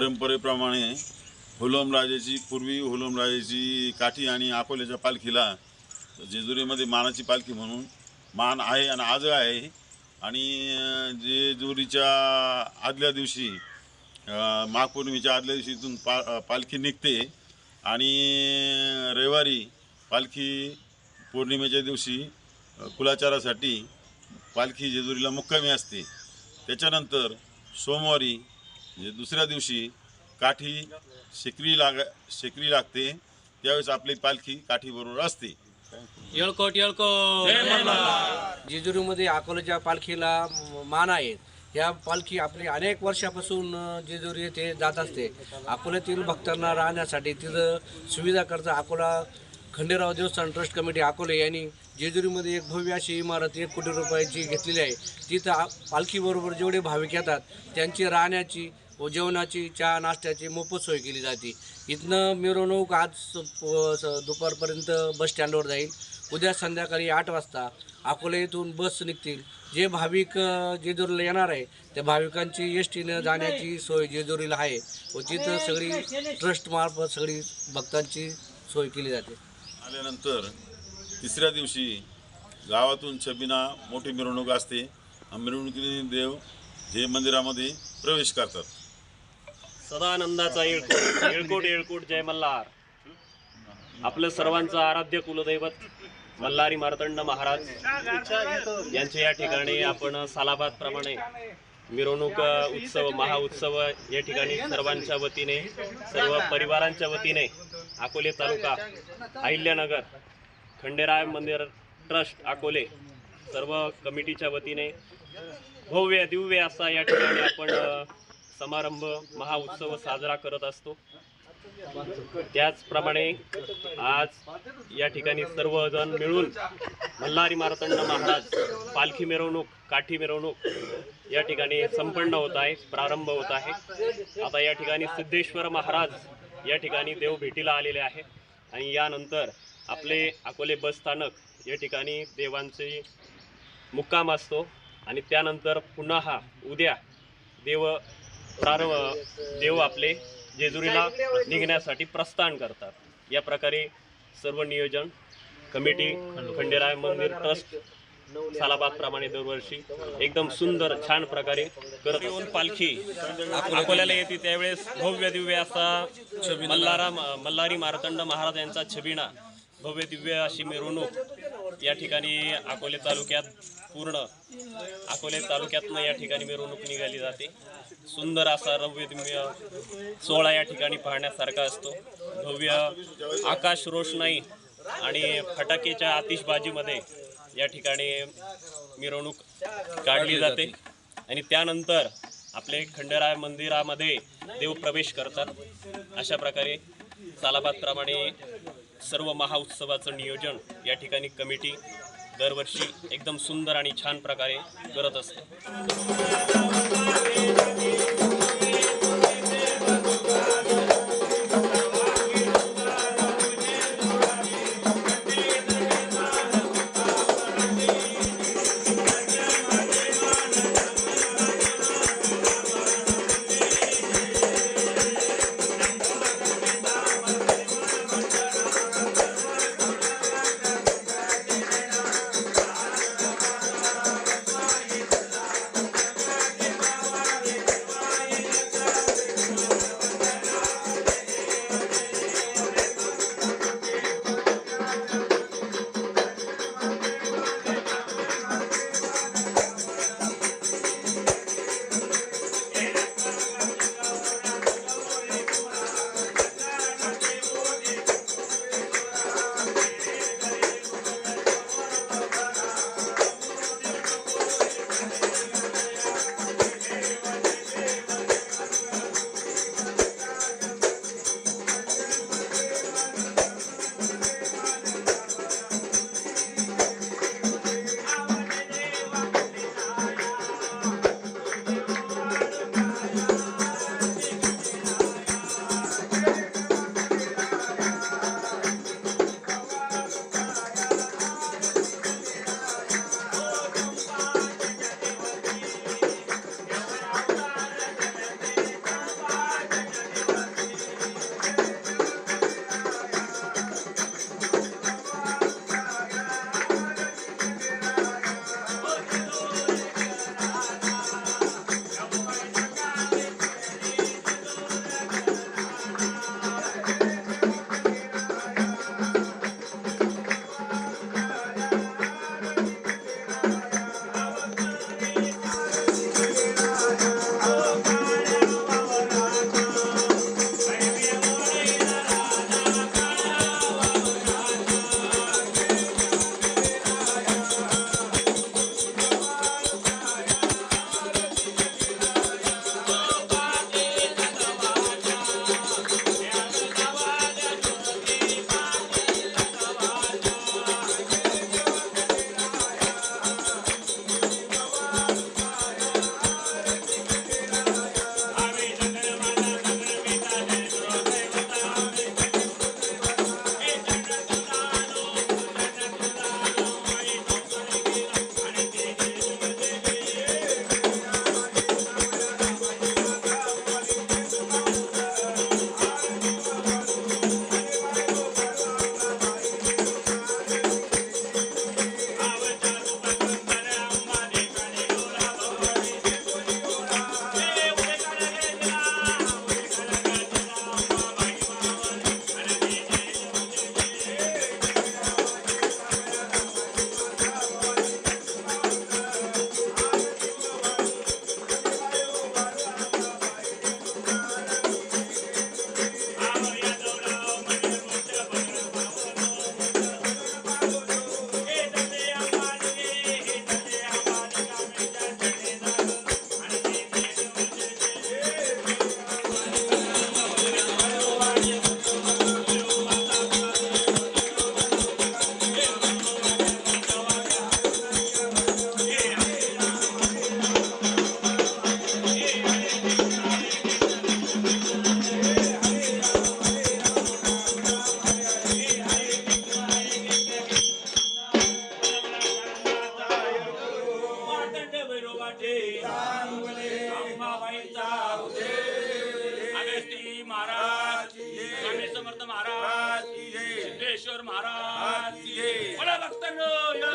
परंपरेप्रमाणे हुलमराजाची पूर्वी हुलमराजाची काठी आणि अकोल्याच्या पालखीला जेजुरीमध्ये मानाची पालखी म्हणून मान आहे आणि आज आहे। आणि जेजुरीच्या आदल्या दिवशी माघपौर्णिमेच्या आदल्या दिवशी इथून पालखी निघते आणि रविवारी पालखी पौर्णिमेच्या दिवशी कुलाचारासाठी पालखी जेजुरीला मुक्कामी असते। त्याच्यानंतर सोमवारी म्हणजे दुसऱ्या दिवशी काठी शेकरी लागते, त्यावेळेस आपली पालखी काठीबरोबर असते। येळकोट जेजुरीमध्ये अकोल्याच्या पालखीला मान आहे। या पालखी आपली अनेक वर्षापासून जेजुरी येथे जात असते। अकोल्यातील भक्तांना राहण्यासाठी तिथं सुविधा करता अकोला खंडेराव देवस्थान ट्रस्ट कमिटी अकोले यांनी जेजुरीमध्ये एक भव्य अशी इमारत 1 कोटी रुपयाची घेतलेली आहे। तिथं पालखीबरोबर जेवढे भाविक येतात त्यांची राहण्याची व जेवणाची चहा नाश्त्याची मोफत सोय केली जाते। इथनं मिरवणूक आज दुपारपर्यंत बस स्टँडवर जाईल। उद्या संध्याकाळी 8 वाजता अकोला येथून बस निघतील। जे भाविक जेजुरीला येणार आहे त्या भाविकांची एसटीनं जाण्याची सोय जेजुरीला आहे व तिथं सगळी ट्रस्टमार्फत सगळी भक्तांची सोय केली जाते। आल्यानंतर तिसऱ्या दिवशी गावातून छबिना मोठी मिरवणूक असते। मिरवणुकीने देव हे मंदिरामध्ये प्रवेश करतात। सदानंदाचा येळकोट जय मल्हार। आपलं सर्वांचं आराध्य कुलदैवत मल्हारी मार्तंड महाराज यांच्या या ठिकाणी आपण सालाबाद प्रमाणे मिरवणूक उत्सव महाउत्सव या ठिकाणी सर्वांच्या वतीने सर्व परिवारांच्या वतीने अकोले तालुका अहिल्यानगर खंडेराय मंदिर ट्रस्ट अकोले सर्व कमिटीच्या वतीने भव्य दिव्य असा या ठिकाणी आपण समारंभ महाउत्सव साजरा करत असतो। त्याचप्रमाणे आज या ठिकाणी सर्वजण मिळून मल्हारी मार्तंड महाराज पालखी मिरवणूक काठी मिरवणूक या ठिकाणी संपन्न होत आहे, प्रारंभ होत आहे। आता या ठिकाणी सिद्धेश्वर महाराज या ठिकाणी देव भेटीला आलेले आहे आणि यानंतर आपले अकोले बस स्थानक या ठिकाणी देवांचे मुक्काम असतो आणि त्यानंतर पुन्हा उद्या देव आपले जेजुरीला निघण्यासाठी प्रस्थान करतात। या प्रकारे सर्व नियोजन कमिटी खंडेराय मंदिर ट्रस्ट सालाबाद प्रमाणे दरवर्षी एकदम सुंदर छान प्रकारे करत येऊन पालखी अकोल्याला येते त्यावेळेस भव्य दिव्य असा मल्हारी मार्तंड महाराज यांचा छबिना भव्य दिव्य अशी मिरवणूक या ठिकाणी अकोले तालुक्यात पूर्ण अकोले तालुक्यातनं या ठिकाणी मिरवणूक निघाली जाते। सुंदर असा रव्य दिव्य सोहळा या ठिकाणी पाहण्यासारखा असतो। भव्य आकाश रोषणाई आणि फटाकेच्या आतिषबाजीमध्ये या ठिकाणी मिरवणूक काढली जाते आणि त्यानंतर आपले खंडेराय मंदिरामध्ये देव प्रवेश करतात। अशा प्रकारे सालाबादप्रमाणे सर्व महाउत्सवाचं नियोजन या ठिकाणी कमिटी दरवर्षी एकदम सुंदर आणि छान प्रकारे करत असते। समर्थ महाराज की जय. सिद्धेश्वर महाराज की जय. बोला भक्तांनो या.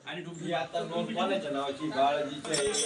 आणि आता नोंद कोणाच्या नावाची बाळाजीची आहे.